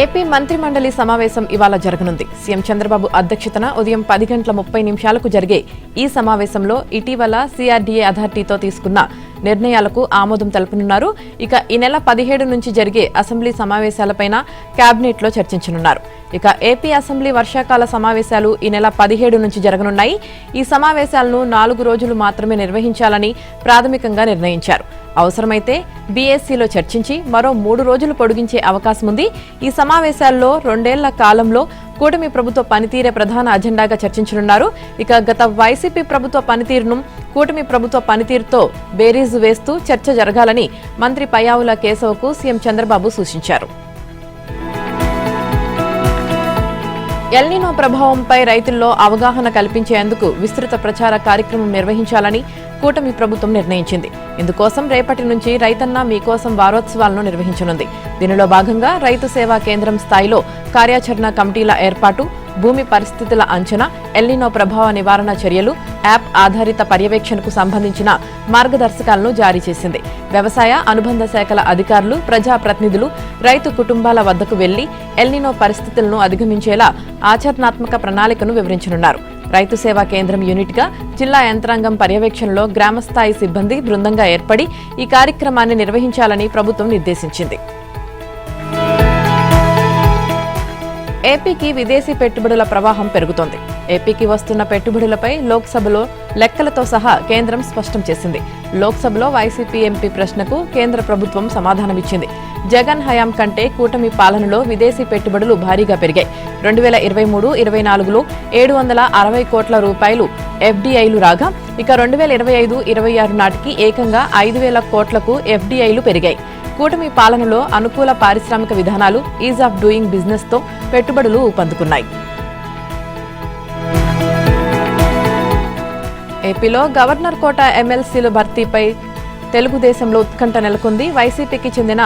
AP మంత్రిమండలి సమావేశం ఇవాళ జరగనుంది. సీఎం చంద్రబాబు అధ్యక్షతన ఉదయం 10:30 జరిగే ఈ సమావేశంలో ఇటీవల సిఆర్డీఏ అథారిటీతో తీసుకున్న నిర్ణయాలకు ఆమోదం తెలపనున్నారు. ఇక ఈ నెల 17 నుంచి జరిగే అసెంబ్లీ సమావేశాలపైన కేబినెట్లో చర్చించనున్నారు. ఇక ఏపీ అసెంబ్లీ వర్షాకాల సమావేశాలు ఈ నెల 17 నుంచి జరగనున్నాయి. ఈ సమావేశాలను 4 రోజులు మాత్రమే నిర్వహించాలని ప్రాథమికంగా నిర్ణయించారు. అవసరమైతే బీఎస్సీలో చర్చించి మరో 3 రోజులు పొడిగించే అవకాశం ఉంది. ఈ సమావేశాల్లో 2 ఏళ్ల కాలంలో కూటమి ప్రభుత్వ పనితీరే ప్రధాన అజెండాగా చర్చించనున్నారు. ఇక గత వైసీపీ ప్రభుత్వ పనితీరును కూటమి ప్రభుత్వ పనితీరుతో బేరీజు వేస్తూ చర్చ జరగాలని మంత్రి పయ్యావుల కేశవకు సీఎం చంద్రబాబు సూచించారు. ఎల్నినో ప్రభావంపై రైతుల్లో అవగాహన కల్పించేందుకు విస్తృత ప్రచార కార్యక్రమం నిర్వహించాలని కూటమి ప్రభుత్వం నిర్ణయించింది. ఇందుకోసం రేపటి నుంచి రైతన్న మీకోసం వారోత్సవాలను నిర్వహించనుంది. దీనిలో భాగంగా రైతు సేవా కేంద్రం స్థాయిలో కార్యాచరణ కమిటీల ఏర్పాటు, భూమి పరిస్థితుల అంచనా, ఎల్నినో ప్రభావ నివారణ చర్యలు, యాప్ ఆధారిత పర్యవేక్షణకు సంబంధించిన మార్గదర్శకాలను జారీ చేసింది. వ్యవసాయ అనుబంధ శాఖల అధికారులు, ప్రజాప్రతినిధులు రైతు కుటుంబాల వద్దకు వెళ్లి ఎల్నినో పరిస్థితులను అధిగమించేలా ఆచరణాత్మక ప్రణాళికను వివరించనున్నారు. రైతు సేవా కేంద్రం యూనిట్గా జిల్లా యంత్రాంగం పర్యవేక్షణలో గ్రామస్థాయి సిబ్బంది బృందంగా ఏర్పడి ఈ కార్యక్రమాన్ని నిర్వహించాలని ప్రభుత్వం నిర్దేశించింది. ఏపీకి విదేశీ పెట్టుబడుల ప్రవాహం పెరుగుతోంది. ఏపీకి వస్తున్న పెట్టుబడులపై లోక్సభలో లెక్కలతో సహా కేంద్రం స్పష్టం చేసింది. లోక్సభలో వైసీపీ ఎంపీ ప్రశ్నకు కేంద్ర ప్రభుత్వం సమాధానమిచ్చింది. జగన్ హయాం కంటే కూటమి పాలనలో విదేశీ పెట్టుబడులు భారీగా పెరిగాయి. 2023-24లో 760 కోట్ల రూపాయలు ఎఫ్డీఐలు రాగా, ఇక 2025-26 నాటికి ఏకంగా 5,000 కోట్లకు ఎఫ్డీఐలు పెరిగాయి. కూటమి పాలనలో అనుకూల పారిశ్రామిక విధానాలు, ఈజ్ ఆఫ్ డూయింగ్ బిజినెస్ తో పెట్టుబడులు ఊపందుకున్నాయి. ఏపీలో గవర్నర్ కోట ఎమ్మెల్సీల భర్తీపై తెలుగుదేశంలో ఉత్కంఠ నెలకొంది. వైసీపీకి చెందిన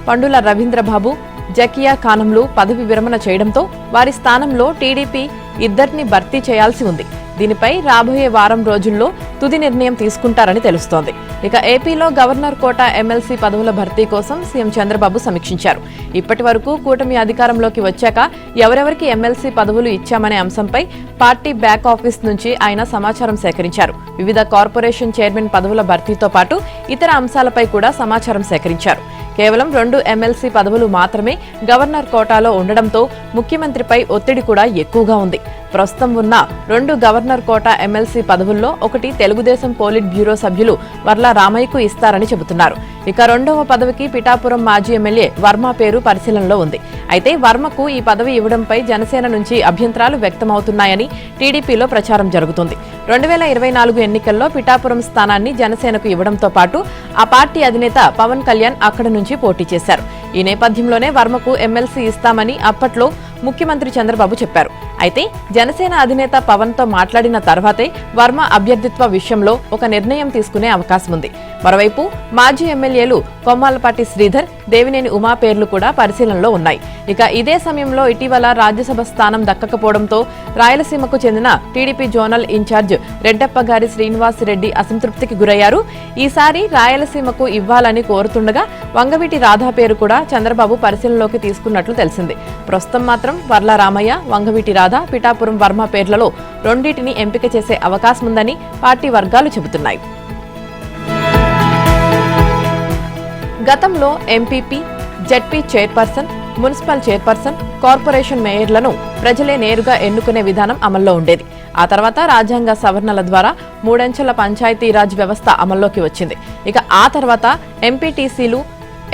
పండుల రవీంద్రబాబు, జకియా ఖానంలు పదవి విరమణ చేయడంతో వారి స్థానంలో టీడీపీ 2 భర్తీ చేయాల్సి ఉంది. దీనిపై రాబోయే వారం రోజుల్లో తుది నిర్ణయం తీసుకుంటారని తెలుస్తోంది. ఇక ఏపీలో గవర్నర్ కోట ఎమ్మెల్సీ పదవుల భర్తీ కోసం సీఎం చంద్రబాబు సమీక్షించారు. ఇప్పటి వరకు కూటమి అధికారంలోకి వచ్చాక ఎవరెవరికి ఎమ్మెల్సీ పదవులు ఇచ్చామనే అంశంపై పార్టీ బ్యాక్ ఆఫీస్ నుంచి ఆయన సమాచారం సేకరించారు. వివిధ కార్పొరేషన్ చైర్మన్ పదవుల భర్తీతో పాటు ఇతర అంశాలపై కూడా సమాచారం సేకరించారు. కేవలం 2 ఎమ్మెల్సీ పదవులు మాత్రమే గవర్నర్ కోటాలో ఉండడంతో ముఖ్యమంత్రిపై ఒత్తిడి కూడా ఎక్కువగా ఉంది. ప్రస్తుతం ఉన్న 2 గవర్నర్ కోటా ఎమ్మెల్సీ పదవుల్లో ఒకటి తెలుగుదేశం పోలిట్ బ్యూరో సభ్యులు వర్ల రామయ్యకు ఇస్తారని చెబుతున్నారు. ఇక 2వ పదవికి పిఠాపురం మాజీ ఎమ్మెల్యే వర్మ పేరు పరిశీలనలో ఉంది. అయితే వర్మకు ఈ పదవి ఇవ్వడంపై జనసేన నుంచి అభ్యంతరాలు వ్యక్తమవుతున్నాయని టీడీపీలో ప్రచారం జరుగుతుంది. 2024 ఎన్నికల్లో పిఠాపురం స్థానాన్ని జనసేనకు ఇవ్వడంతో పాటు ఆ పార్టీ అధినేత పవన్ కళ్యాణ్ అక్కడి నుంచి పోటీ చేశారు. ఈ నేపథ్యంలోనే వర్మకు ఎమ్మెల్సీ ఇస్తామని అప్పట్లో ముఖ్యమంత్రి చంద్రబాబు చెప్పారు. అయితే జనసేన అధినేత పవన్ తో మాట్లాడిన తర్వాతే వర్మ అభ్యర్థిత్వ విషయంలో ఒక నిర్ణయం తీసుకునే అవకాశం ఉంది. మరోవైపు మాజీ ఎమ్మెల్యేలు కొమ్మాలపాటి శ్రీధర్, దేవినేని ఉమా పేర్లు కూడా పరిశీలనలో ఉన్నాయి. ఇక ఇదే సమయంలో ఇటీవల రాజ్యసభ స్థానం దక్కకపోవడంతో రాయలసీమకు చెందిన TDP zonal incharge Reddappagari Srinivasa Reddy అసంతృప్తికి గురయ్యారు. ఈసారి రాయలసీమకు ఇవ్వాలని కోరుతుండగా వంగవీటి రాధా పేరు కూడా చంద్రబాబు పరిశీలనలోకి తీసుకున్నట్లు తెలిసింది. ప్రస్తుతం మాత్రం వర్ల రామయ్య, వంగవీటి రాధా, పిఠాపురం వర్మ పేర్లలో 2టిని ఎంపిక చేసే అవకాశం ఉందని పార్టీ వర్గాలు చెబుతున్నాయి. గతంలో MPP, ZP chairperson, municipal chairperson, corporation మేయర్లను ప్రజలే నేరుగా ఎన్నుకునే విధానం అమల్లో ఉండేది. ఆ తర్వాత రాజ్యాంగ సవరణల ద్వారా 3 అంచెల పంచాయతీరాజ్ వ్యవస్థ అమల్లోకి వచ్చింది. ఇక ఆ తర్వాత ఎంపీటీసీలు,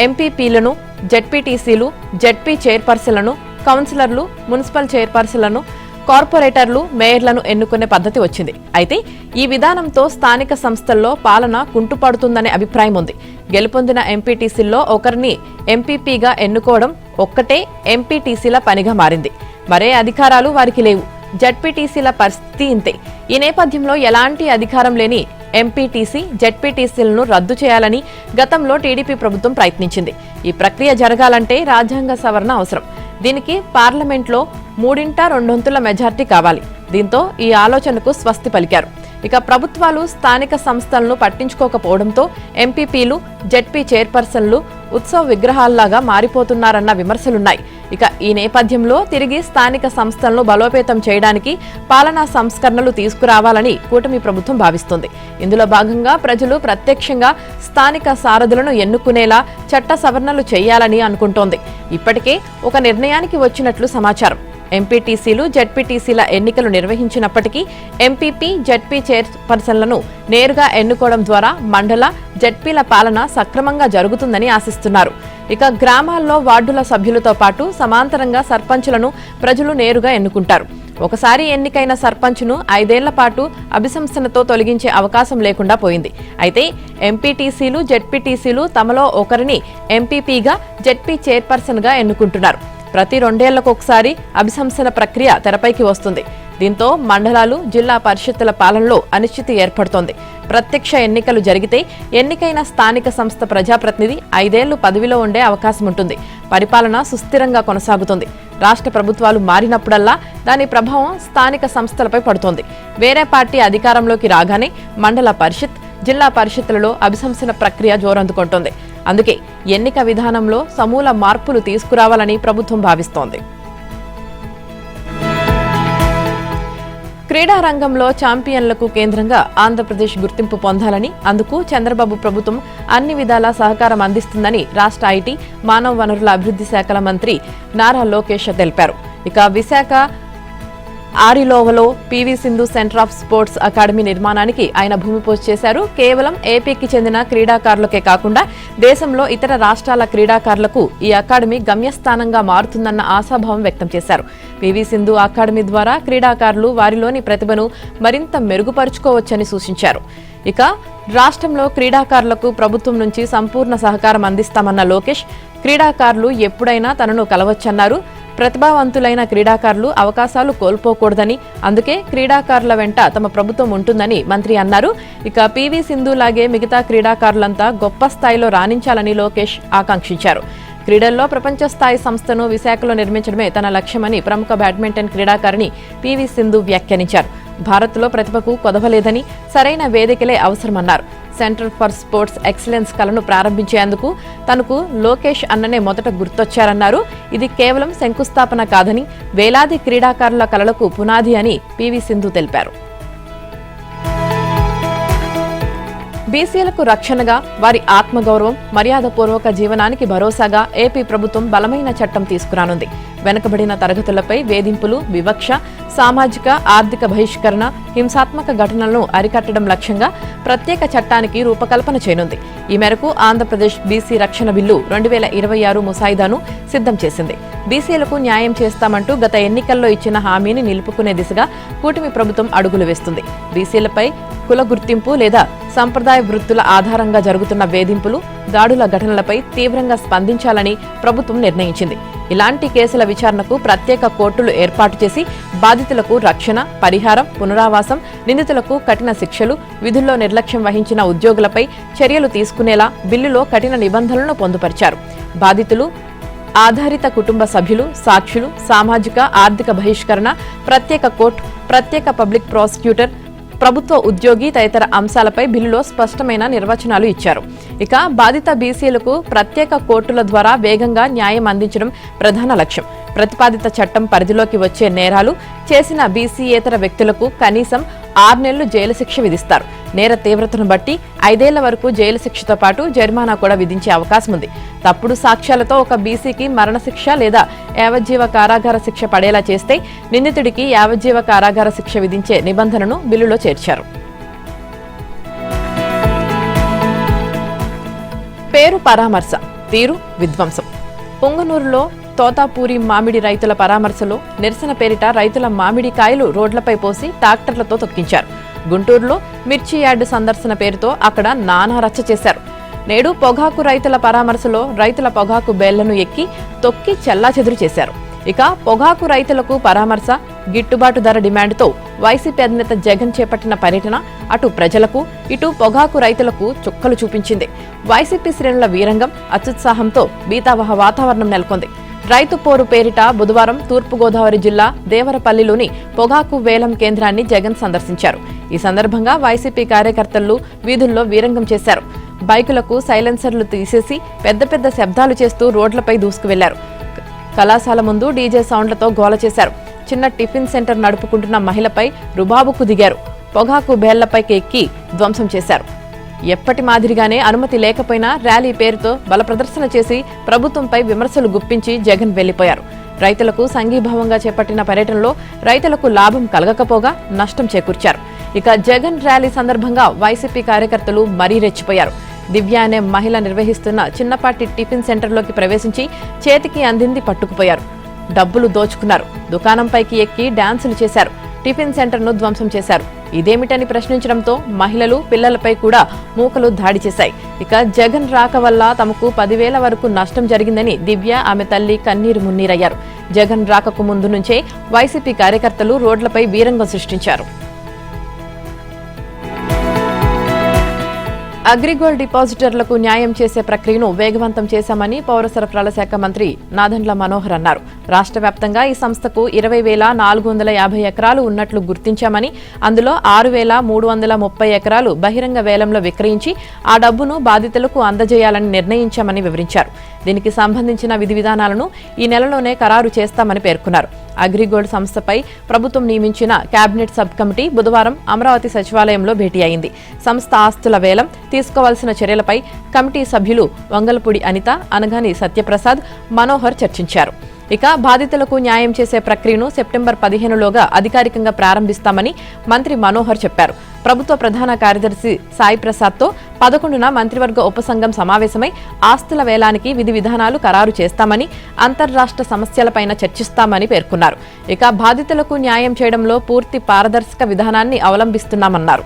ఎంపీపీలను, జెడ్పీటీసీలు, జెడ్పీ చైర్పర్సన్లను, కౌన్సిలర్లు, మున్సిపల్ చైర్పర్సన్లను, కార్పొరేటర్లు, మేయర్లను ఎన్నుకునే పద్ధతి వచ్చింది. అయితే ఈ విధానంతో స్థానిక సంస్థల్లో పాలన కుంటుపడుతుందనే అభిప్రాయం ఉంది. గెలుపొందిన ఎంపీటీసీల్లో ఒకరిని ఎంపీపీగా ఎన్నుకోవడం ఒక్కటే ఎంపీటీసీల పనిగా మారింది. మరే అధికారాలు వారికి లేవు. జెడ్పీటీసీల పరిస్థితి ఇంతే. ఈ నేపథ్యంలో ఎలాంటి అధికారం లేని ఎంపీటీసీ, జెడ్పీటీసీలను రద్దు చేయాలని గతంలో టీడీపీ ప్రభుత్వం ప్రయత్నించింది. ఈ ప్రక్రియ జరగాలంటే రాజ్యాంగ సవరణ అవసరం. దీనికి పార్లమెంట్లో 3/2 మెజార్టీ కావాలి. దీంతో ఈ ఆలోచనకు స్వస్తి పలికారు. ఇక ప్రభుత్వాలు స్థానిక సంస్థలను పట్టించుకోకపోవడంతో ఎంపీపీలు, జెడ్పీ చైర్పర్సన్లు ఉత్సవ విగ్రహాల్లాగా మారిపోతున్నారన్న విమర్శలున్నాయి. ఇక ఈ నేపథ్యంలో తిరిగి స్థానిక సంస్థలను బలోపేతం చేయడానికి పాలనా సంస్కరణలు తీసుకురావాలని కూటమి ప్రభుత్వం భావిస్తోంది. ఇందులో భాగంగా ప్రజలు ప్రత్యక్షంగా స్థానిక సారథులను ఎన్నుకునేలా చట్ట సవరణలు చేయాలని అనుకుంటోంది. ఇప్పటికే ఒక నిర్ణయానికి వచ్చినట్లు సమాచారం. ఎంపీటీసీలు, జెడ్పీటీసీల ఎన్నికలు నిర్వహించినప్పటికీ ఎంపీపీ, జెడ్పీ చైర్పర్సన్లను నేరుగా ఎన్నుకోవడం ద్వారా మండల, జెడ్పీల పాలన సక్రమంగా జరుగుతుందని ఆశిస్తున్నారు. ఇక గ్రామాల్లో వార్డుల సభ్యులతో పాటు సమాంతరంగా సర్పంచులను ప్రజలు నేరుగా ఎన్నుకుంటారు. ఒకసారి ఎన్నికైన సర్పంచ్ను 5 ఏళ్ల పాటు అభిశంసనతో తొలగించే అవకాశం లేకుండా పోయింది. అయితే ఎంపీటీసీలు, జెడ్పీటీసీలు తమలో ఒకరిని ఎంపీపీగా, జెడ్పీ చైర్పర్సన్గా ఎన్నుకుంటున్నారు. ప్రతి 2 ఏళ్లకు ఒకసారి అభిశంసన ప్రక్రియ తెరపైకి వస్తుంది. దీంతో మండలాలు, జిల్లా పరిషత్తుల పాలనలో అనిశ్చితి ఏర్పడుతోంది. ప్రత్యక్ష ఎన్నికలు జరిగితే ఎన్నికైన స్థానిక సంస్థ ప్రజాప్రతినిధి 5 ఏళ్లు పదవిలో ఉండే అవకాశం ఉంటుంది. పరిపాలన సుస్థిరంగా కొనసాగుతుంది. రాష్ట్ర ప్రభుత్వాలు మారినప్పుడల్లా దాని ప్రభావం స్థానిక సంస్థలపై పడుతోంది. వేరే పార్టీ అధికారంలోకి రాగానే మండల పరిషత్, జిల్లా పరిషత్తులలో అభిశంసన ప్రక్రియ జోరందుకుంటోంది. అందుకే ఎన్నిక విధానంలో సమూల మార్పులు తీసుకురావాలని ప్రభుత్వం భావిస్తోంది. క్రీడా రంగంలో ఛాంపియన్లకు కేంద్రంగా ఆంధ్రప్రదేశ్ గుర్తింపు పొందాలని, అందుకు చంద్రబాబు ప్రభుత్వం అన్ని విధాలా సహకారం అందిస్తుందని రాష్ట్ర ఐటీ, మానవ వనరుల అభివృద్ధి శాఖల మంత్రి నారా లోకేష్ తెలిపారు. ఇక విశాఖ ఆరిలోవలో PV Sindhu centre of sports academy నిర్మాణానికి ఆయన భూమి పూజ చేశారు. కేవలం ఏపీకి చెందిన క్రీడాకారులకే కాకుండా దేశంలో ఇతర రాష్ట్రాల క్రీడాకారులకు ఈ అకాడమీ గమ్యస్థానంగా మారుతుందన్న ఆశాభావం వ్యక్తం చేశారు. పీవీ సింధు అకాడమీ ద్వారా క్రీడాకారులు వారిలోని ప్రతిభను మరింత మెరుగుపరుచుకోవచ్చని సూచించారు. ఇక రాష్ట్రంలో క్రీడాకారులకు ప్రభుత్వం నుంచి సంపూర్ణ సహకారం అందిస్తామన్న లోకేష్, క్రీడాకారులు ఎప్పుడైనా తనను కలవచ్చన్నారు. ప్రతిభావంతులైన క్రీడాకారులు అవకాశాలు కోల్పోకూడదని, అందుకే క్రీడాకారుల వెంట తమ ప్రభుత్వం ఉంటుందని మంత్రి అన్నారు. ఇక పీవీ సింధు లాగే మిగతా క్రీడాకారులంతా గొప్ప స్థాయిలో రాణించాలని లోకేష్ ఆకాంక్షించారు. క్రీడల్లో ప్రపంచ స్థాయి సంస్థను విశాఖలో నిర్మించడమే తన లక్ష్యమని ప్రముఖ బ్యాడ్మింటన్ క్రీడాకారిణి పీవీ సింధు వ్యాఖ్యానించారు. భారత్లో ప్రతిభకు కొదవలేదని, సరైన వేదికలే అవసరమన్నారు. సెంటర్ ఫర్ స్పోర్ట్స్ ఎక్సలెన్స్ కలను ప్రారంభించేందుకు తనకు లోకేష్ అన్ననే మొదట గుర్తొచ్చారన్నారు. ఇది కేవలం శంకుస్థాపన కాదని, వేలాది క్రీడాకారుల కలలకు పునాది అని పీవీ సింధు తెలిపారు. బీసీలకు రక్షణగా, వారి ఆత్మగౌరవం, మర్యాదపూర్వక జీవనానికి భరోసాగా ఏపీ ప్రభుత్వం బలమైన చట్టం తీసుకురానుంది. వెనుకబడిన తరగతులపై వేధింపులు, వివక్ష, సామాజిక, ఆర్థిక బహిష్కరణ, హింసాత్మక ఘటనలను అరికట్టడం లక్ష్యంగా ప్రత్యేక చట్టానికి రూపకల్పన చేయనుంది. ఈ మేరకు ఆంధ్రప్రదేశ్ బీసీ రక్షణ బిల్లు 2026 ముసాయిదాను సిద్ధం చేసింది. బీసీలకు న్యాయం చేస్తామంటూ గత ఎన్నికల్లో ఇచ్చిన హామీని నిలుపుకునే దిశగా కూటమి ప్రభుత్వం అడుగులు వేస్తుంది. బీసీలపై కుల గుర్తింపు లేదా సంప్రదాయ వృత్తుల ఆధారంగా జరుగుతున్న వేధింపులు, దాడుల ఘటనలపై తీవ్రంగా స్పందించాలని ప్రభుత్వం నిర్ణయించింది. ఇలాంటి కేసుల విచారణకు ప్రత్యేక కోర్టులు ఏర్పాటు చేసి బాధితులకు రక్షణ, పరిహారం, పునరావాసం, నిందితులకు కఠిన శిక్షలు, విధుల్లో నిర్లక్ష్యం వహించిన ఉద్యోగులపై చర్యలు తీసుకునేలా బిల్లులో కఠిన నిబంధనలను పొందుపరిచారు. బాధితులు, ఆధారిత కుటుంబ సభ్యులు, సాక్షులు, సామాజిక, ఆర్థిక బహిష్కరణ, ప్రత్యేక కోర్టు, ప్రత్యేక పబ్లిక్ ప్రాసిక్యూటర్, ప్రభుత్వ ఉద్యోగి తదితర అంశాలపై బిల్లులో స్పష్టమైన నిర్వచనాలు ఇచ్చారు. ఇక బాధిత బీసీలకు ప్రత్యేక కోర్టుల ద్వారా వేగంగా న్యాయం అందించడం ప్రధాన లక్ష్యం. ప్రతిపాదిత చట్టం పరిధిలోకి వచ్చే నేరాలు చేసిన బీసీయేతర వ్యక్తులకు కనీసం 6 నెలలు జైలు శిక్ష విధిస్తారు. నేర తీవ్రతను బట్టి 5 ఏళ్ల వరకు జైలు శిక్షతో పాటు జరిమానా కూడా విధించే అవకాశం ఉంది. తప్పుడు సాక్ష్యాలతో ఒక బీసీకి మరణశిక్ష లేదా యావజ్జీవ కారాగార శిక్ష పడేలా చేస్తే నిందితుడికి యావజ్జీవ కారాగార శిక్ష విధించే నిబంధనను బిల్లులో చేర్చారు. పేరు పరామర్శ, తీరు విధ్వంసం. పొంగనూరులో తోతాపూరి మామిడి రైతుల పరామర్శలో నిరసన పేరిట రైతుల మామిడి కాయలు రోడ్లపై పోసి ట్రాక్టర్లతో తొక్కించారు. గుంటూరులో మిర్చి యార్డు సందర్శన పేరుతో అక్కడ నానా రచ్చ చేశారు. నేడు పొగాకు రైతుల పరామర్శలో రైతుల పొగాకు బేళ్లను ఎక్కి తొక్కి చెల్లాచెదురు చేశారు. ఇక పొగాకు రైతులకు పరామర్శ, గిట్టుబాటు ధర డిమాండ్తో వైసీపీ అధినేత జగన్ చేపట్టిన పర్యటన అటు ప్రజలకు, ఇటు పొగాకు రైతులకు చుక్కలు చూపించింది. వైసీపీ శ్రేణుల వీరంగం, అత్యుత్సాహంతో బీతావహ వాతావరణం నెలకొంది. రైతు పోరు పేరిట బుధవారం తూర్పుగోదావరి జిల్లా దేవరపల్లిలోని పొగాకు వేలం కేంద్రాన్ని జగన్ సందర్శించారు. ఈ సందర్భంగా వైసీపీ కార్యకర్తలు వీధుల్లో వీరంగం చేశారు. బైకులకు సైలెన్సర్లు తీసేసి పెద్ద పెద్ద శబ్దాలు చేస్తూ రోడ్లపై దూసుకు వెళ్లారు. కళాశాల ముందు డీజే సౌండ్లతో గోల చేశారు. చిన్న టిఫిన్ సెంటర్ నడుపుకుంటున్న మహిళపై రుబాబుకు దిగారు. పొగాకు బేళ్లపైకి ఎక్కి ధ్వంసం చేశారు. ఎప్పటి మాదిరిగానే అనుమతి లేకపోయినా ర్యాలీ పేరుతో బలప్రదర్శన చేసి ప్రభుత్వంపై విమర్శలు గుప్పించి జగన్ వెళ్లిపోయారు. రైతులకు సంఘీభావంగా చేపట్టిన పర్యటనలో రైతులకు లాభం కలగకపోగా నష్టం చేకూర్చారు. ఇక జగన్ ర్యాలీ సందర్భంగా వైసీపీ కార్యకర్తలు మరీ రెచ్చిపోయారు. దివ్య అనే మహిళ నిర్వహిస్తున్న చిన్నపాటి టిఫిన్ సెంటర్లోకి ప్రవేశించి చేతికి అందింది పట్టుకుపోయారు. డబ్బులు దోచుకున్నారు. దుకాణంపైకి ఎక్కి డాన్సులు చేశారు. టిఫిన్ సెంటర్ను ధ్వంసం చేశారు. ఇదేమిటని ప్రశ్నించడంతో మహిళలు, పిల్లలపై కూడా మూకలు దాడి చేశాయి. ఇక జగన్ రాక వల్ల తమకు 10,000 వరకు నష్టం జరిగిందని దివ్య, ఆమె తల్లి కన్నీరు మున్నీరయ్యారు. జగన్ రాకకు ముందు నుంచే వైసీపీ కార్యకర్తలు రోడ్లపై వీరంగం సృష్టించారు. అగ్రిగోల్డ్ డిపాజిటర్లకు న్యాయం చేసే ప్రక్రియను వేగవంతం చేశామని పౌర సరఫరాల శాఖ మంత్రి నాదెండ్ల మనోహర్ అన్నారు. రాష్ట్ర వ్యాప్తంగా ఈ సంస్థకు 20,450 ఎకరాలు ఉన్నట్లు గుర్తించామని, అందులో 6,330 ఎకరాలు బహిరంగ వేలంలో విక్రయించి ఆ డబ్బును బాధితులకు అందజేయాలని నిర్ణయించామని వివరించారు. దీనికి సంబంధించిన విధి విధానాలను ఈ నెలలోనే ఖరారు చేస్తామని పేర్కొన్నారు. అగ్రిగోల్డ్ సంస్థపై ప్రభుత్వం నియమించిన కేబినెట్ సబ్ కమిటీ బుధవారం అమరావతి సచివాలయంలో భేటీ అయింది. సంస్థ ఆస్తుల వేలం, తీసుకోవాల్సిన చర్యలపై కమిటీ సభ్యులు వంగలపూడి అనిత, అనగాని సత్యప్రసాద్, మనోహర్ చర్చించారు. ఇక బాధితులకు న్యాయం చేసే ప్రక్రియను సెప్టెంబర్ 15లోగా అధికారికంగా ప్రారంభిస్తామని మంత్రి మనోహర్ చెప్పారు. ప్రభుత్వ ప్రధాన కార్యదర్శి సాయి ప్రసాద్తో 11న మంత్రివర్గ ఉపసంఘం సమావేశమై ఆస్తుల వేలానికి విధి విధానాలు ఖరారు చేస్తామని, అంతర్రాష్ట్ర సమస్యలపైన చర్చిస్తామని పేర్కొన్నారు. ఇక బాధితులకు న్యాయం చేయడంలో పూర్తి పారదర్శక విధానాన్ని అవలంబిస్తున్నామన్నారు.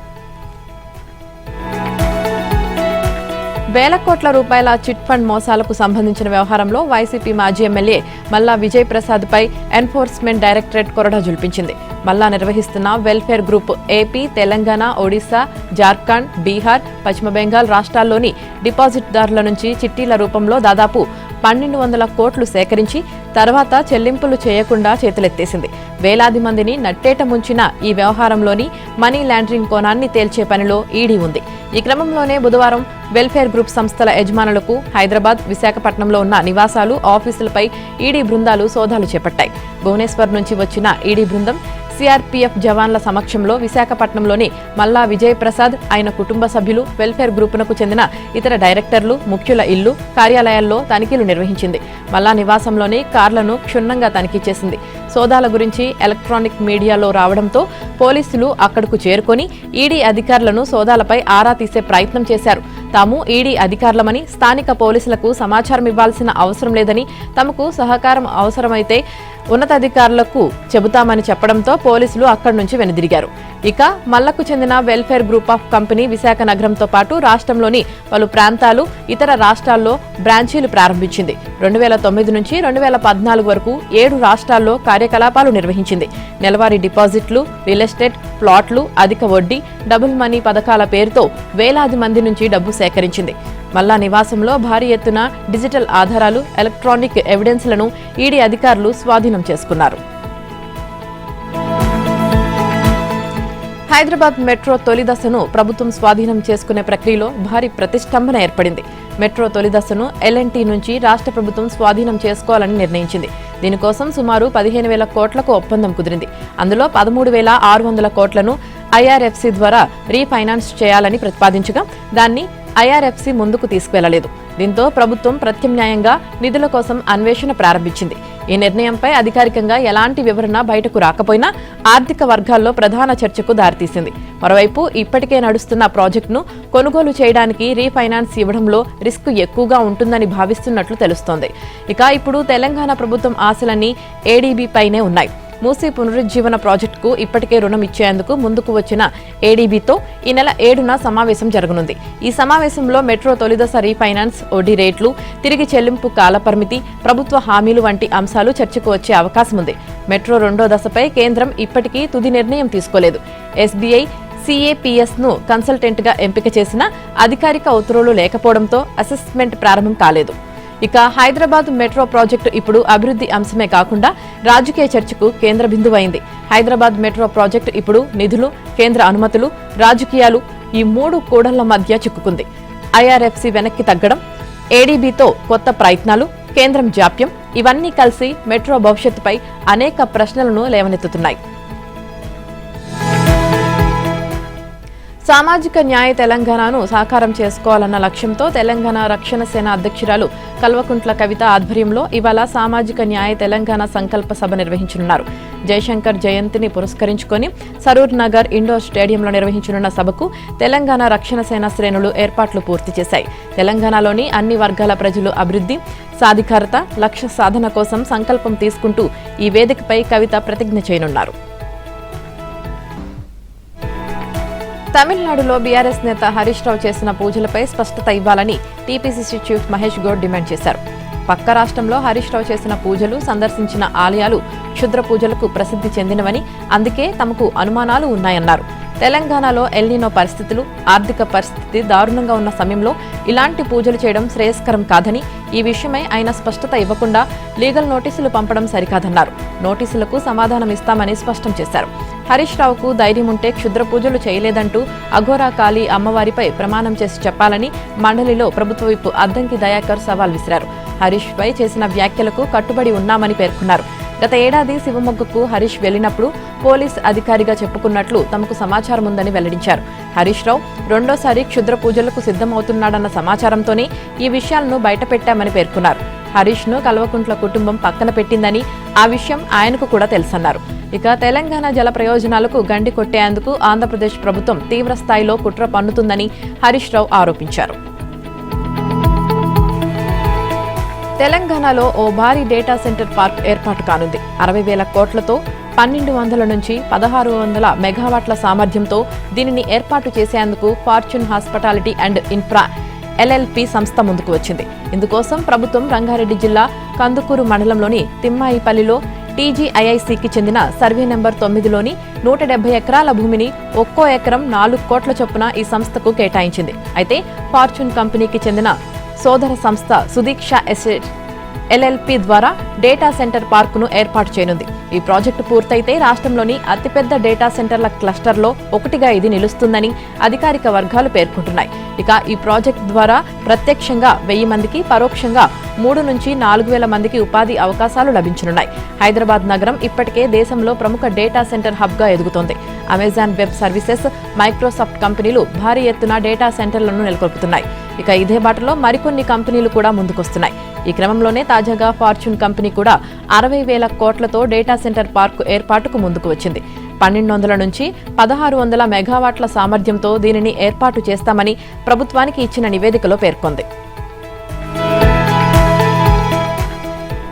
వేల కోట్ల రూపాయల చిట్ ఫండ్ మోసాలకు సంబంధించిన వ్యవహారంలో వైసీపీ మాజీ ఎమ్మెల్యే మల్లా విజయ్ ప్రసాద్ పై ఎన్ఫోర్స్మెంట్ డైరెక్టరేట్ కొరడా జుల్పించింది. మల్లా నిర్వహిస్తున్న welfare group AP, Telangana, Odisha, Jharkhand, Bihar, పశ్చిమ బెంగాల్ రాష్ట్రాల్లోని డిపాజిట్దారుల నుంచి చిట్టీల రూపంలో దాదాపు 1,200 కోట్లు సేకరించి తర్వాత చెల్లింపులు చేయకుండా చేతులెత్తేసింది. వేలాది మందిని నట్టేట ముంచిన ఈ వ్యవహారంలోని మనీ లాండరింగ్ కోణాన్ని తేల్చే పనిలో ఈడీ ఉంది. ఈ క్రమంలోనే బుధవారం వెల్ఫేర్ గ్రూప్ సంస్థల యజమానులకు హైదరాబాద్, విశాఖపట్నంలో ఉన్న నివాసాలు, ఆఫీసులపై ఈడీ బృందాలు సోదాలు చేపట్టాయి. భువనేశ్వర్ నుంచి వచ్చిన ఈడీ బృందం సిఆర్పీఎఫ్ జవాన్ల సమక్షంలో విశాఖపట్నంలోని మల్లా విజయ్ ప్రసాద్, ఆయన కుటుంబ సభ్యులు, వెల్ఫేర్ గ్రూపునకు చెందిన ఇతర డైరెక్టర్లు, ముఖ్యుల ఇల్లు, కార్యాలయాల్లో తనిఖీలు నిర్వహించింది. మల్లా నివాసంలోని కార్లను క్షుణ్ణంగా తనిఖీ చేసింది. సోదాల గురించి ఎలక్ట్రానిక్ మీడియాలో రావడంతో పోలీసులు అక్కడకు చేరుకొని ఈడీ అధికారులను సోదాలపై ఆరా తీసే ప్రయత్నం చేశారు. తాము ఈడీ అధికారులమని, స్థానిక పోలీసులకు సమాచారం ఇవ్వాల్సిన అవసరం లేదని, తమకు సహకారం అవసరమైతే ఉన్నతాధికారులకు చెబుతామని చెప్పడంతో పోలీసులు అక్కడి నుంచి వెనుదిరిగారు. ఇక మల్లకు చెందిన welfare group of company Visakha నగరంతో పాటు రాష్ట్రంలోని పలు ప్రాంతాలు, ఇతర రాష్ట్రాల్లో బ్రాంచీలు ప్రారంభించింది. 2009 నుంచి 2014 వరకు 7 రాష్ట్రాల్లో కార్యకలాపాలు నిర్వహించింది. నెలవారీ డిపాజిట్లు, రియల్ ఎస్టేట్, ప్లాట్లు, అధిక వడ్డీ, డబుల్ మనీ పథకాల పేరుతో వేలాది మంది నుంచి డబ్బు సేకరించింది. మల్లా నివాసంలో భారీ ఎత్తున డిజిటల్ ఆధారాలు, ఎలక్ట్రానిక్ ఎవిడెన్స్లను ఈడీ అధికారులు స్వాధీనం చేసుకున్నారు. హైదరాబాద్ మెట్రో తొలి దశను ప్రభుత్వం స్వాధీనం చేసుకునే ప్రక్రియలో భారీ ప్రతిష్టంభన ఏర్పడింది. మెట్రో తొలి దశను ఎల్ఎన్టీ నుంచి రాష్ట్ర ప్రభుత్వం స్వాధీనం చేసుకోవాలని నిర్ణయించింది. దీనికోసం సుమారు 15,000 కోట్లకు ఒప్పందం కుదిరింది. అందులో 13,600 కోట్లను ఐఆర్ఎఫ్సి ద్వారా రీఫైనాన్స్ చేయాలని ప్రతిపాదించగా దాన్ని ఐఆర్ఎఫ్సి ముందుకు తీసుకువెళ్లలేదు. దీంతో ప్రభుత్వం ప్రత్యామ్నాయంగా నిధుల కోసం అన్వేషణ ప్రారంభించింది. ఈ నిర్ణయంపై అధికారికంగా ఎలాంటి వివరణ బయటకు రాకపోయినా ఆర్థిక వర్గాల్లో ప్రధాన చర్చకు దారితీసింది. మరోవైపు ఇప్పటికే నడుస్తున్న ప్రాజెక్టును కొనుగోలు చేయడానికి రీఫైనాన్స్ ఇవ్వడంలో రిస్క్ ఎక్కువగా ఉంటుందని భావిస్తున్నట్లు తెలుస్తోంది. ఇక ఇప్పుడు తెలంగాణ ప్రభుత్వం ఆశలన్నీ ఏడీబీ పైనే ఉన్నాయి. మూసీ పునరుజ్జీవన ప్రాజెక్టుకు ఇప్పటికే రుణం ఇచ్చేందుకు ముందుకు వచ్చిన ఏడీబీతో ఈ నెల 7న సమావేశం జరగనుంది. ఈ సమావేశంలో మెట్రో తొలిదశ రీఫైనాన్స్, వడ్డీ రేట్లు, తిరిగి చెల్లింపు కాలపరిమితి, ప్రభుత్వ హామీలు వంటి అంశాలు చర్చకు వచ్చే అవకాశం ఉంది. మెట్రో 2వ దశపై కేంద్రం ఇప్పటికీ తుది నిర్ణయం తీసుకోలేదు. ఎస్బీఐ సిఏపీఎస్ను కన్సల్టెంట్గా ఎంపిక చేసిన అధికారిక ఉత్తర్వులు లేకపోవడంతో అసెస్మెంట్ ప్రారంభం కాలేదు. ఇక హైదరాబాద్ మెట్రో ప్రాజెక్టు ఇప్పుడు అభివృద్ధి అంశమే కాకుండా రాజకీయ చర్చకు కేంద్ర బిందువైంది. హైదరాబాద్ మెట్రో ప్రాజెక్టు ఇప్పుడు నిధులు, కేంద్ర అనుమతులు, రాజకీయాలు ఈ 3 కూడళ్ల మధ్య చిక్కుకుంది. ఐఆర్ఎఫ్సి వెనక్కి తగ్గడం, ఏడీబీతో కొత్త ప్రయత్నాలు, కేంద్రం జాప్యం ఇవన్నీ కలిసి మెట్రో భవిష్యత్తుపై అనేక ప్రశ్నలను లేవనెత్తుతున్నాయి. సామాజిక న్యాయ తెలంగాణను సాకారం చేసుకోవాలన్న లక్ష్యంతో తెలంగాణ రక్షణ సేన అధ్యక్షురాలు కల్వకుంట్ల కవిత ఆధ్వర్యంలో ఇవాళ సామాజిక న్యాయ తెలంగాణ సంకల్ప సభ నిర్వహించనున్నారు. జయశంకర్ జయంతిని పురస్కరించుకొని సరూర్ నగర్ ఇండోర్ స్టేడియంలో నిర్వహించనున్న సభకు తెలంగాణ రక్షణ సేన శ్రేణులు ఏర్పాట్లు పూర్తి చేశాయి. తెలంగాణలోని అన్ని వర్గాల ప్రజలు అభివృద్ధి, సాధికారత, లక్ష్య సాధన కోసం సంకల్పం తీసుకుంటూ ఈ వేదికపై కవిత ప్రతిజ్ఞ చేయనున్నారు. తమిళనాడులో బీఆర్ఎస్ నేత హరీష్ రావు చేసిన పూజలపై స్పష్టత ఇవ్వాలని TPCC chief Mahesh Goud demand చేశారు. పక్క రాష్ట్రంలో హరీష్ రావు చేసిన పూజలు, సందర్శించిన ఆలయాలు క్షుద్ర పూజలకు ప్రసిద్ధి చెందినవని, అందుకే తమకు అనుమానాలు ఉన్నాయన్నారు. తెలంగాణలో ఎల్నినో పరిస్థితులు, ఆర్థిక పరిస్థితి దారుణంగా ఉన్న సమయంలో ఇలాంటి పూజలు చేయడం శ్రేయస్కరం కాదని, ఈ విషయమై ఆయన స్పష్టత ఇవ్వకుండా లీగల్ నోటీసులు పంపడం సరికాదన్నారు. నోటీసులకు సమాధానం ఇస్తామని స్పష్టం చేశారు. హరీష్ రావుకు ధైర్యం ఉంటే క్షుద్ర పూజలు చేయలేదంటూ అఘోరా కాళీ అమ్మవారిపై ప్రమాణం చేసి చెప్పాలని మండలిలో ప్రభుత్వ విప్ అద్దంకి దయాకర్ సవాల్ విసిరారు. హరీష్ పై చేసిన వ్యాఖ్యలకు కట్టుబడి ఉన్నామని పేర్కొన్నారు. గత ఏడాది శివమొగ్గకు హరీష్ వెళ్లినప్పుడు పోలీస్ అధికారిగా చెప్పుకున్నట్లు తమకు సమాచారం ఉందని వెల్లడించారు. హరీష్ రావు రెండోసారి క్షుద్ర పూజలకు సిద్ధమవుతున్నాడన్న సమాచారంతోనే ఈ విషయాలను బయటపెట్టామని పేర్కొన్నారు. హరీష్ ను కల్వకుంట్ల కుటుంబం పక్కన పెట్టిందని, ఆ విషయం ఆయనకు కూడా తెలుసన్నారు. ఇక తెలంగాణ జల ప్రయోజనాలకు గండి కొట్టేందుకు ఆంధ్రప్రదేశ్ ప్రభుత్వం తీవ్ర స్థాయిలో కుట్ర పన్నుతుందని హరీష్ రావు ఆరోపించారు. తెలంగాణలో ఓ భారీ డేటా సెంటర్ పార్క్ ఏర్పాటు కానుంది. 60,000 కోట్లతో 1200 నుంచి 1600 మెగావాట్ల సామర్థ్యంతో దీనిని ఏర్పాటు చేసేందుకు fortune hospitality and infra LLP సంస్థ ముందుకు వచ్చింది. ఇందుకోసం ప్రభుత్వం రంగారెడ్డి జిల్లా కందుకూరు మండలంలోని తిమ్మాయిపల్లిలో టీజీఐఐసికి చెందిన సర్వే నెంబర్ 9లోని 170 ఎకరాల భూమిని ఒక్కో ఎకరం 4 కోట్ల చొప్పున ఈ సంస్థకు కేటాయించింది. అయితే ఫార్చ్యూన్ కంపెనీకి చెందిన సోదర సంస్థ సుదీక్ష ఎస్టేట్ ఎల్ఎల్పి ద్వారా డేటా సెంటర్ పార్కును ఏర్పాటు చేయనుంది. ఈ ప్రాజెక్టు పూర్తయితే రాష్ట్రంలోని అతిపెద్ద డేటా సెంటర్ల క్లస్టర్లో ఒకటిగా ఇది నిలుస్తుందని అధికారిక వర్గాలు పేర్కొంటున్నాయి. ఇక ఈ ప్రాజెక్టు ద్వారా ప్రత్యక్షంగా 1000 మందికి, పరోక్షంగా 3 నుంచి 4,000 మందికి ఉపాధి అవకాశాలు లభించనున్నాయి. హైదరాబాద్ నగరం ఇప్పటికే దేశంలో ప్రముఖ డేటా సెంటర్ హబ్గా ఎదుగుతోంది. అమెజాన్ వెబ్ సర్వీసెస్, మైక్రోసాఫ్ట్ కంపెనీలు భారీ ఎత్తున డేటా సెంటర్లను నెలకొల్పుతున్నాయి. ఇక ఇదే బాటలో మరికొన్ని కంపెనీలు కూడా ముందుకొస్తున్నాయి. ఈ క్రమంలోనే తాజాగా ఫార్చ్యూన్ కంపెనీ కూడా 60,000 కోట్లతో డేటా సెంటర్ పార్కు ఏర్పాటుకు ముందుకు వచ్చింది. 1200 నుంచి 1600 మెగావాట్ల సామర్థ్యంతో దీనిని ఏర్పాటు చేస్తామని ప్రభుత్వానికి ఇచ్చిన నివేదికలో పేర్కొంది.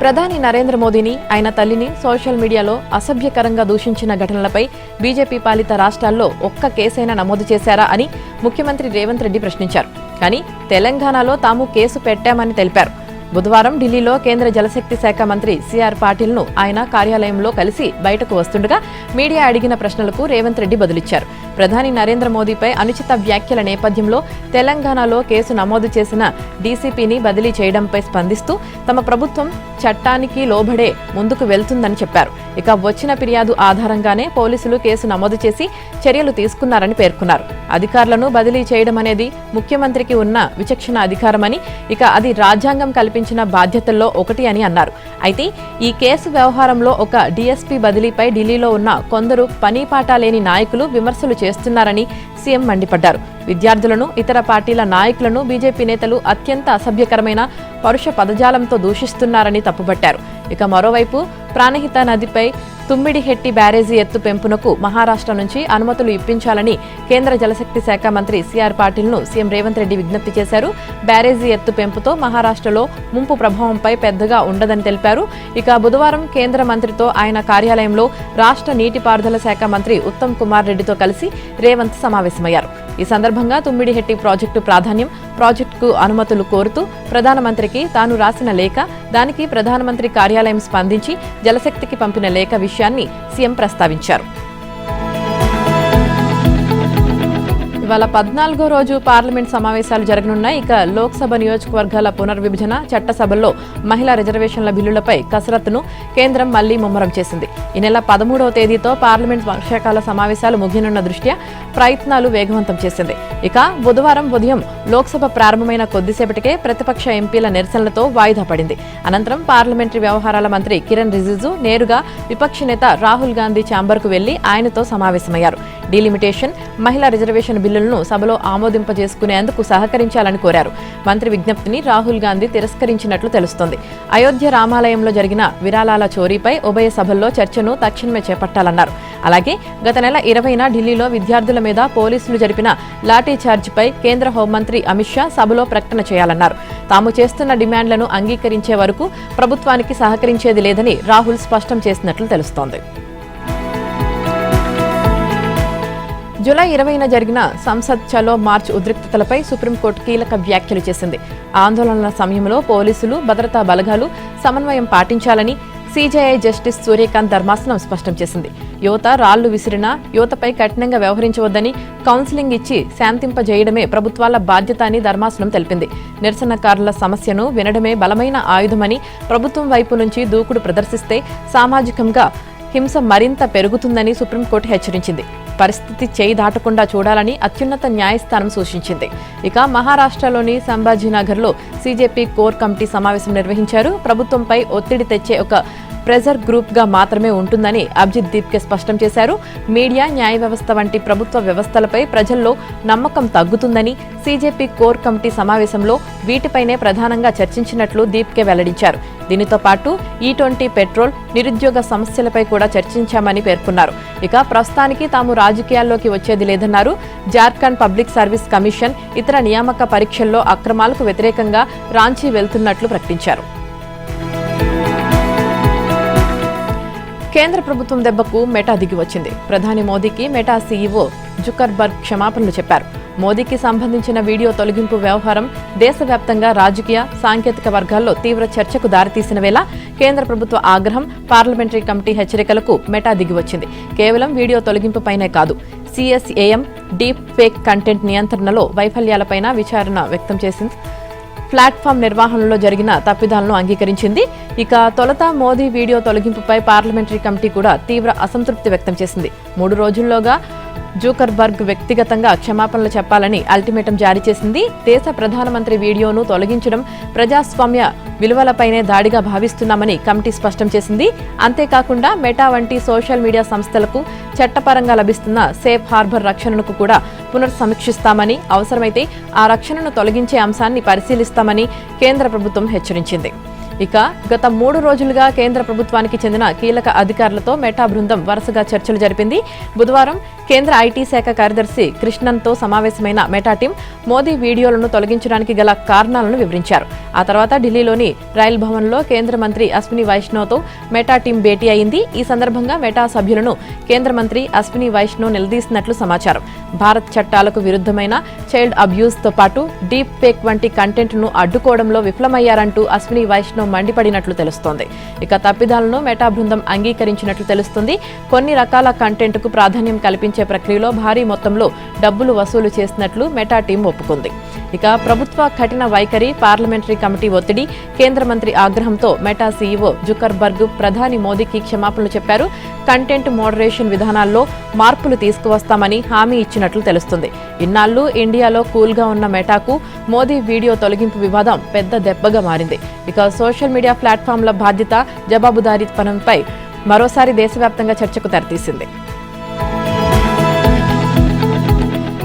ప్రధాని నరేంద్ర మోదీని, ఆయన తల్లిని సోషల్ మీడియాలో అసభ్యకరంగా దూషించిన ఘటనలపై బీజేపీ పాలిత రాష్ట్రాల్లో ఒక్క కేసైనా నమోదు చేశారా అని ముఖ్యమంత్రి రేవంత్ రెడ్డి ప్రశ్నించారు. కానీ తెలంగాణలో తాము కేసు పెట్టామని తెలిపారు. బుధవారం ఢిల్లీలో కేంద్ర జలశక్తి శాఖ మంత్రి సిఆర్ పాటిల్ను ఆయన కార్యాలయంలో కలిసి బయటకు వస్తుండగా మీడియా అడిగిన ప్రశ్నలకు రేవంత్ రెడ్డి బదులిచ్చారు. ప్రధాని నరేంద్ర మోదీపై అనుచిత వ్యాఖ్యల నేపథ్యంలో తెలంగాణలో కేసు నమోదు చేసిన డీసీపీని బదిలీ చేయడంపై స్పందిస్తూ తమ ప్రభుత్వం చట్టానికి లోబడే ముందుకు వెళ్తుందని చెప్పారు. ఇక వచ్చిన ఫిర్యాదు ఆధారంగానే పోలీసులు కేసు నమోదు చేసి చర్యలు తీసుకున్నారని పేర్కొన్నారు. అధికారులను బదిలీ చేయడం అనేది ముఖ్యమంత్రికి ఉన్న విచక్షణ అధికారమని, ఇక అది రాజ్యాంగం కల్పించిన బాధ్యతల్లో ఒకటి అని అన్నారు. అయితే ఈ కేసు వ్యవహారంలో ఒక డీఎస్పీ బదిలీపై ఢిల్లీలో ఉన్న కొందరు పనీపాటా లేని నాయకులు విమర్శలు చేస్తున్నారని సీఎం మండిపడ్డారు. విద్యార్థులను, ఇతర పార్టీల నాయకులను బీజేపీ నేతలు అత్యంత అసభ్యకరమైన పరుష పదజాలంతో దూషిస్తున్నారని తప్పుపట్టారు. ఇక మరోవైపు ప్రాణహిత నదిపై తుమ్మిడిహెట్టి బ్యారేజీ ఎత్తు పెంపునకు మహారాష్ట్ర నుంచి అనుమతులు ఇప్పించాలని కేంద్ర జలశక్తి శాఖ మంత్రి సిఆర్ పాటిల్ను సీఎం రేవంత్ రెడ్డి విజ్ఞప్తి చేశారు. బ్యారేజీ ఎత్తు పెంపుతో మహారాష్ట్రలో ముంపు ప్రభావంపై పెద్దగా ఉండదని తెలిపారు. ఇక బుధవారం కేంద్ర మంత్రితో ఆయన కార్యాలయంలో రాష్ట్ర నీటిపారుదల శాఖ మంత్రి ఉత్తమ్ కుమార్ రెడ్డితో కలిసి రేవంత్ సమావేశమయ్యారు. ఈ సందర్భంగా తుమ్మిడిహెట్టి ప్రాజెక్టు ప్రాధాన్యం, ప్రాజెక్టుకు అనుమతులు కోరుతూ ప్రధానమంత్రికి తాను రాసిన లేఖ, దానికి ప్రధానమంత్రి కార్యాలయం స్పందించి జలశక్తికి పంపిన లేఖ విషయాన్ని సీఎం ప్రస్తావించారు. ఇవాళ 14వ రోజు పార్లమెంట్ సమావేశాలు జరగనున్నాయి. ఇక లోక్సభ నియోజకవర్గాల పునర్విభజన చట్టసభల్లో మహిళా రిజర్వేషన్ల బిల్లులపై కసరత్తును కేంద్రం మళ్లీ ముమ్మరం చేసింది. ఈ నెల 13వ తేదీతో పార్లమెంట్ వర్షాకాల సమావేశాలు ముగియనున్న దృష్ట్యా ప్రయత్నాలు వేగవంతం చేసింది. ఇక బుధవారం ఉదయం లోక్సభ ప్రారంభమైన కొద్దిసేపటికే ప్రతిపక్ష ఎంపీల నిరసనలతో వాయిదా పడింది. అనంతరం పార్లమెంటరీ వ్యవహారాల మంత్రి కిరణ్ రిజిజు నేరుగా విపక్ష నేత రాహుల్ గాంధీ ఛాంబర్కు వెళ్లి ఆయనతో సమావేశమయ్యారు. డీలిమిటేషన్, మహిళా రిజర్వేషన్ బిల్లులను సభలో ఆమోదింపజేసుకునేందుకు సహకరించాలని కోరారు. మంత్రి విజ్ఞప్తిని రాహుల్ గాంధీ తిరస్కరించినట్లు తెలుస్తోంది. అయోధ్య రామాలయంలో జరిగిన విరాళాల చోరీపై ఉభయ సభల్లో చర్చను తక్షణమే చేపట్టాలన్నారు. అలాగే గత నెల 20న ఢిల్లీలో విద్యార్థుల మీద పోలీసులు జరిపిన లాఠీచార్జిపై కేంద్ర హోంమంత్రి అమిత్ షా సభలో ప్రకటన చేయాలన్నారు. తాము చేస్తున్న డిమాండ్లను అంగీకరించే వరకు ప్రభుత్వానికి సహకరించేది లేదని రాహుల్ స్పష్టం చేసినట్లు తెలుస్తోంది. జూలై 20న జరిగిన సంసద్ చలో మార్చ్ ఉద్రిక్తతలపై సుప్రీంకోర్టు కీలక వ్యాఖ్యలు చేసింది. ఆందోళనల సమయంలో పోలీసులు, భద్రతా బలగాలు సమన్వయం పాటించాలని సీజేఐ జస్టిస్ సూర్యకాంత్ ధర్మాసనం స్పష్టం చేసింది. యువత రాళ్లు విసిరినా యువతపై కఠినంగా వ్యవహరించవద్దని కౌన్సిలింగ్ ఇచ్చి శాంతింపజేయడమే ప్రభుత్వాల బాధ్యత అని ధర్మాసనం తెలిపింది. నిరసనకారుల సమస్యను వినడమే బలమైన ఆయుధమని, ప్రభుత్వం వైపు నుంచి దూకుడు ప్రదర్శిస్తే సామాజికంగా హింస మరింత పెరుగుతుందని సుప్రీంకోర్టు హెచ్చరించింది. పరిస్థితి చేయి దాటకుండా చూడాలని అత్యున్నత న్యాయస్థానం సూచించింది. ఇక మహారాష్ట్రలోని సంభాజీనగర్లో సీజేపీ కోర్ కమిటీ సమావేశం నిర్వహించారు. ప్రభుత్వంపై ఒత్తిడి తెచ్చే ఒక ప్రెజర్ గ్రూప్ గా మాత్రమే ఉంటుందని అభిజిత్ దీప్కే స్పష్టం చేశారు. మీడియా, న్యాయ వ్యవస్థ వంటి ప్రభుత్వ వ్యవస్థలపై ప్రజల్లో నమ్మకం తగ్గుతుందని సీజేపీ కోర్ కమిటీ సమావేశంలో వీటిపైనే ప్రధానంగా చర్చించినట్లు దీప్కే వెల్లడించారు. దీనితో పాటు E20 పెట్రోల్, నిరుద్యోగ సమస్యలపై కూడా చర్చించామని పేర్కొన్నారు. ఇక ప్రస్తుతానికి తాము రాజకీయాల్లోకి వచ్చేది లేదన్నారు. జార్ఖండ్ పబ్లిక్ సర్వీస్ కమిషన్ ఇతర నియామక పరీక్షల్లో అక్రమాలకు వ్యతిరేకంగా రాంచీ వెళ్తున్నట్లు ప్రకటించారు. కేంద్ర ప్రభుత్వం దెబ్బకు మెటా దిగి వచ్చింది. ప్రధాని మోదీకి మెటా సీఈఓ జుకర్బర్గ్ క్షమాపణలు చెప్పారు. మోదీకి సంబంధించిన వీడియో తొలగింపు వ్యవహారం దేశవ్యాప్తంగా రాజకీయ, సాంకేతిక వర్గాల్లో తీవ్ర చర్చకు దారితీసిన వేళ కేంద్ర ప్రభుత్వ ఆగ్రహం, పార్లమెంటరీ కమిటీ హెచ్చరికలకు మెటా దిగి వచ్చింది. కేవలం వీడియో తొలగింపుపైనే కాదు, CSAM డీప్ ఫేక్ కంటెంట్ నియంత్రణలో వైఫల్యాలపైన విచారణ వ్యక్తం చేసింది. ప్లాట్ఫామ్ నిర్వహణలో జరిగిన తప్పిదాలను అంగీకరించింది. ఇక తొలుత మోదీ వీడియో తొలగింపుపై పార్లమెంటరీ కమిటీ కూడా తీవ్ర అసంతృప్తి వ్యక్తం చేసింది. 3 రోజుల్లోగా జూకర్బర్గ్ వ్యక్తిగతంగా క్షమాపణలు చెప్పాలని అల్టిమేటం జారీ చేసింది. దేశ ప్రధానమంత్రి వీడియోను తొలగించడం ప్రజాస్వామ్య విలువలపైనే దాడిగా భావిస్తున్నామని కమిటీ స్పష్టం చేసింది. అంతేకాకుండా మెటా వంటి సోషల్ మీడియా సంస్థలకు చట్టపరంగా లభిస్తున్న సేఫ్ హార్బర్ రక్షణను కూడా పునర్సమీక్షిస్తామని, అవసరమైతే ఆ రక్షణను తొలగించే అంశాన్ని పరిశీలిస్తామని కేంద్ర ప్రభుత్వం హెచ్చరించింది. ఇక గత 3 రోజులుగా కేంద్ర ప్రభుత్వానికి చెందిన కీలక అధికారులతో మెటా బృందం వరుసగా చర్చలు జరిపింది. బుధవారం కేంద్ర ఐటీ శాఖ కార్యదర్శి కృష్ణన్తో సమావేశమైన మెటా టీం మోదీ వీడియోలను తొలగించడానికి గల కారణాలను వివరించారు. ఆ తర్వాత ఢిల్లీలోని రైల్ భవన్లో కేంద్ర మంత్రి అశ్విని వైష్ణవ్తో మెటా టీం భేటీ అయింది. ఈ సందర్భంగా మెటా సభ్యులను కేంద్ర మంత్రి అశ్విని వైష్ణవ్ నిలదీసినట్లు సమాచారం. భారత్ చట్టాలకు విరుద్ధమైన చైల్డ్ అబ్యూస్ తో పాటు డీప్ ఫేక్ వంటి కంటెంట్ ను అడ్డుకోవడంలో విఫలమయ్యారంటూ అశ్విని వైష్ణవ్ మండిపడినట్లు తెలుస్తోంది. ఇక తప్పిదాలను మెటా బృందం అంగీకరించినట్లు తెలుస్తుంది. కొన్ని రకాల కంటెంట్ కు ప్రాధాన్యం కల్పించే ప్రక్రియలో భారీ మొత్తంలో డబ్బులు వసూలు చేసినట్లు మెటా టీం ఒప్పుకుంది. ఇక ప్రభుత్వ కఠిన వైఖరి, పార్లమెంటరీ కమిటీ ఒత్తిడి, కేంద్ర మంత్రి ఆగ్రహంతో మెటా సీఈఓ జుకర్బర్గ్ ప్రధాని మోదీకి క్షమాపణలు చెప్పారు. కంటెంట్ మోడరేషన్ విధానాల్లో మార్పులు తీసుకువస్తామని హామీ ఇచ్చినట్లు తెలుస్తుంది. ఇన్నాళ్లు ఇండియాలో కూల్గా ఉన్న మెటాకు మోదీ వీడియో తొలగింపు వివాదం పెద్ద దెబ్బగా మారింది. ఇక సోషల్ మీడియా ప్లాట్ఫామ్ల బాధ్యత, జవాబుదారీతనంపై మరోసారి దేశవ్యాప్తంగా చర్చకు తెరతీసింది.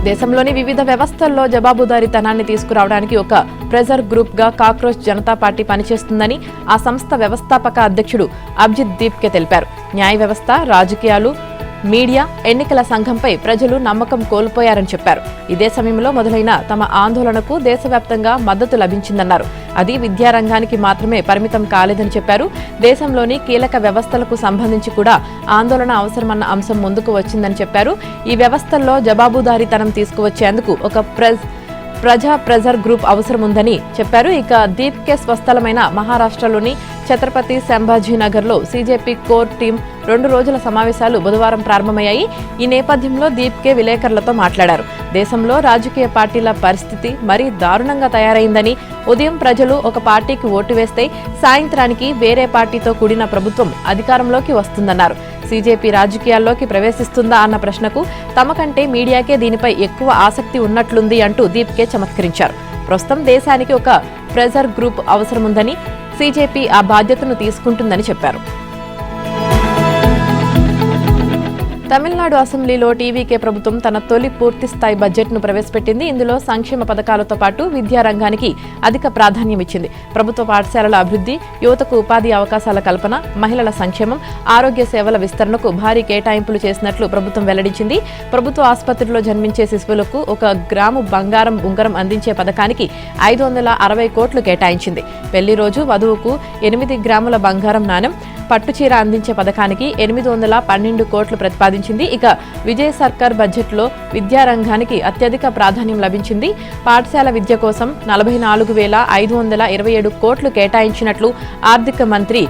దేశంలోని వివిధ వ్యవస్థల్లో జవాబుదారీతనాన్ని తీసుకురావడానికి ఒక ప్రెజర్ గ్రూప్ గా కాక్రోచ్ జనతా పార్టీ పనిచేస్తుందని ఆ సంస్థ వ్యవస్థాపక అధ్యక్షుడు అభిజిత్ దీప్కే తెలిపారు. న్యాయ వ్యవస్థ, రాజకీయాలు, మీడియా, ఎన్నికల సంఘంపై ప్రజలు నమ్మకం కోల్పోయారని చెప్పారు. ఇదే సమయంలో మొదలైన తమ ఆందోళనకు దేశవ్యాప్తంగా మద్దతు లభించిందన్నారు. అది విద్యారంగానికి మాత్రమే పరిమితం కాలేదని చెప్పారు. దేశంలోని కీలక వ్యవస్థలకు సంబంధించి కూడా ఆందోళన అవసరమన్న అంశం ముందుకు వచ్చిందని చెప్పారు. ఈ వ్యవస్థల్లో జవాబుదారీతనం తీసుకువచ్చేందుకు ఒక ప్రజా ప్రెజర్ గ్రూప్ అవసరం ఉందని చెప్పారు. ఇక దీప్కే స్వస్థలమైన మహారాష్ట్రలోని ఛత్రపతి సంభాజీనగర్లో సీజేపీ కోర్ టీం 2 రోజుల సమావేశాలు బుధవారం ప్రారంభమయ్యాయి. ఈ నేపథ్యంలో దీప్కే విలేకరులతో మాట్లాడారు. దేశంలో రాజకీయ పార్టీల పరిస్థితి మరీ దారుణంగా తయారైందని, ఉదయం ప్రజలు ఒక పార్టీకి ఓటు వేస్తే సాయంత్రానికి వేరే పార్టీతో కూడిన ప్రభుత్వం అధికారంలోకి వస్తుందన్నారు. సీజేపీ రాజకీయాల్లోకి ప్రవేశిస్తుందా అన్న ప్రశ్నకు తమ కంటే మీడియాకే దీనిపై ఎక్కువ ఆసక్తి ఉన్నట్లుంది అంటూ దీప్కే చమత్కరించారు. ప్రస్తుతం దేశానికి ఒక ప్రెజర్ గ్రూప్ అవసరముందని, సీజేపీ ఆ బాధ్యతను తీసుకుంటుందని చెప్పారు. తమిళనాడు అసెంబ్లీలో టీవీకే ప్రభుత్వం తన తొలి పూర్తిస్థాయి బడ్జెట్ను ప్రవేశపెట్టింది. ఇందులో సంక్షేమ పథకాలతో పాటు విద్యా రంగానికి అధిక ప్రాధాన్యం ఇచ్చింది. ప్రభుత్వ పాఠశాలల అభివృద్ధి, యువతకు ఉపాధి అవకాశాల కల్పన, మహిళల సంక్షేమం, ఆరోగ్య సేవల విస్తరణకు భారీ కేటాయింపులు చేసినట్లు ప్రభుత్వం వెల్లడించింది. ప్రభుత్వ ఆసుపత్రిలో జన్మించే శిశువులకు 1 గ్రాము బంగారం ఉంగరం అందించే పథకానికి 560 కోట్లు కేటాయించింది. పెళ్లి రోజు వధువుకు 8 గ్రాముల బంగారం నాణెం, పట్టుచీర అందించే పథకానికి 812 కోట్లు ప్రతిపాదించింది. ఇక విజయ్ సర్కార్ బడ్జెట్లో విద్యారంగానికి అత్యధిక ప్రాధాన్యం లభించింది. పాఠశాల విద్య కోసం 44,527 కోట్లు కేటాయించినట్లు ఆర్థిక మంత్రి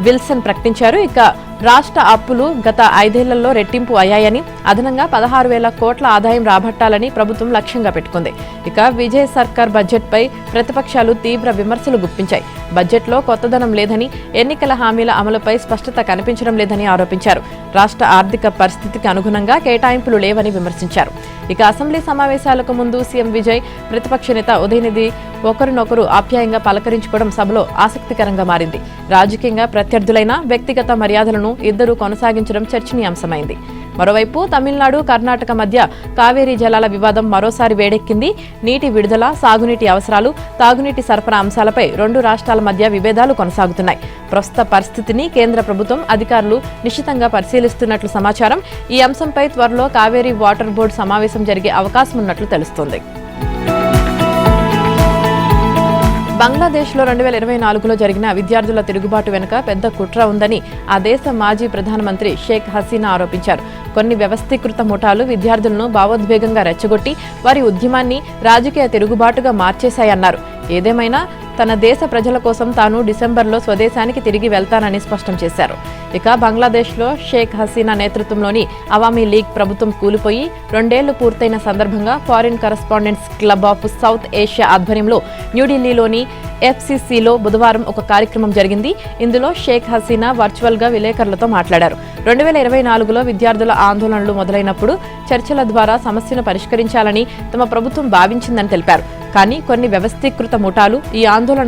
విల్సన్ ప్రకటించారు. ఇక రాష్ట్ర అప్పులు గత 5 ఏళ్లలో రెట్టింపు అయ్యాయని, అదనంగా 16,000 కోట్ల ఆదాయం రాబట్టాలని ప్రభుత్వం లక్ష్యంగా పెట్టుకుంది. ఇక విజయ్ సర్కార్ బడ్జెట్పై ప్రతిపక్షాలు తీవ్ర విమర్శలు గుప్పించాయి. బడ్జెట్లో కొత్తదనం లేదని, ఎన్నికల హామీల అమలుపై స్పష్టత కనిపించడం లేదని ఆరోపించారు. రాష్ట్ర ఆర్థిక పరిస్థితికి అనుగుణంగా కేటాయింపులు లేవని విమర్శించారు. ఇక అసెంబ్లీ సమావేశాలకు ముందు సీఎం విజయ్, ప్రతిపక్ష నేత ఉదయనిధి ఒకరినొకరు ఆప్యాయంగా పలకరించుకోవడం సభలో ఆసక్తికరంగా మారింది. రాజకీయంగా ప్రత్యర్థులైన వ్యక్తిగత మర్యాదలను ఇద్దరూ కొనసాగించడం చర్చనీయాంశమైంది. మరోవైపు తమిళనాడు, కర్ణాటక మధ్య కావేరీ జలాల వివాదం మరోసారి వేడెక్కింది. నీటి విడుదల, సాగునీటి అవసరాలు, తాగునీటి సరఫరా అంశాలపై 2 రాష్ట్రాల మధ్య విభేదాలు కొనసాగుతున్నాయి. ప్రస్తుత పరిస్థితిని కేంద్ర ప్రభుత్వం అధికారులు నిశితంగా పరిశీలిస్తున్నట్లు సమాచారం. ఈ అంశంపై త్వరలో కావేరీ వాటర్ బోర్డు సమావేశం జరిగే అవకాశం ఉన్నట్లు తెలుస్తోంది. బంగ్లాదేశ్లో 2024లో జరిగిన విద్యార్థుల తిరుగుబాటు వెనుక పెద్ద కుట్ర ఉందని ఆ దేశ మాజీ ప్రధానమంత్రి షేక్ హసీనా ఆరోపించారు. కొన్ని వ్యవస్థీకృత ముఠాలు విద్యార్థులను భావోద్వేగంగా రెచ్చగొట్టి వారి ఉద్యమాన్ని రాజకీయ తిరుగుబాటుగా మార్చేశాయన్నారు. ఏదేమైనా తన దేశ ప్రజల కోసం తాను డిసెంబర్లో స్వదేశానికి తిరిగి వెళ్తానని స్పష్టం చేశారు. ఇక బంగ్లాదేశ్లో షేక్ హసీనా నేతృత్వంలోని అవామీ లీగ్ ప్రభుత్వం కూలిపోయి 2 ఏళ్లు పూర్తయిన సందర్భంగా foreign correspondents club of south Asia ఆధ్వర్యంలో న్యూఢిల్లీలోని FCCలో బుధవారం ఒక కార్యక్రమం జరిగింది. ఇందులో షేక్ హసీనా వర్చువల్ గా విలేకరులతో మాట్లాడారు. 2024లో విద్యార్థుల ఆందోళనలు మొదలైనప్పుడు చర్చల ద్వారా సమస్యను పరిష్కరించాలని తమ ప్రభుత్వం భావించిందని తెలిపారు. కానీ కొన్ని వ్యవస్థీకృత ముఠాలు ఈ ఆందోళన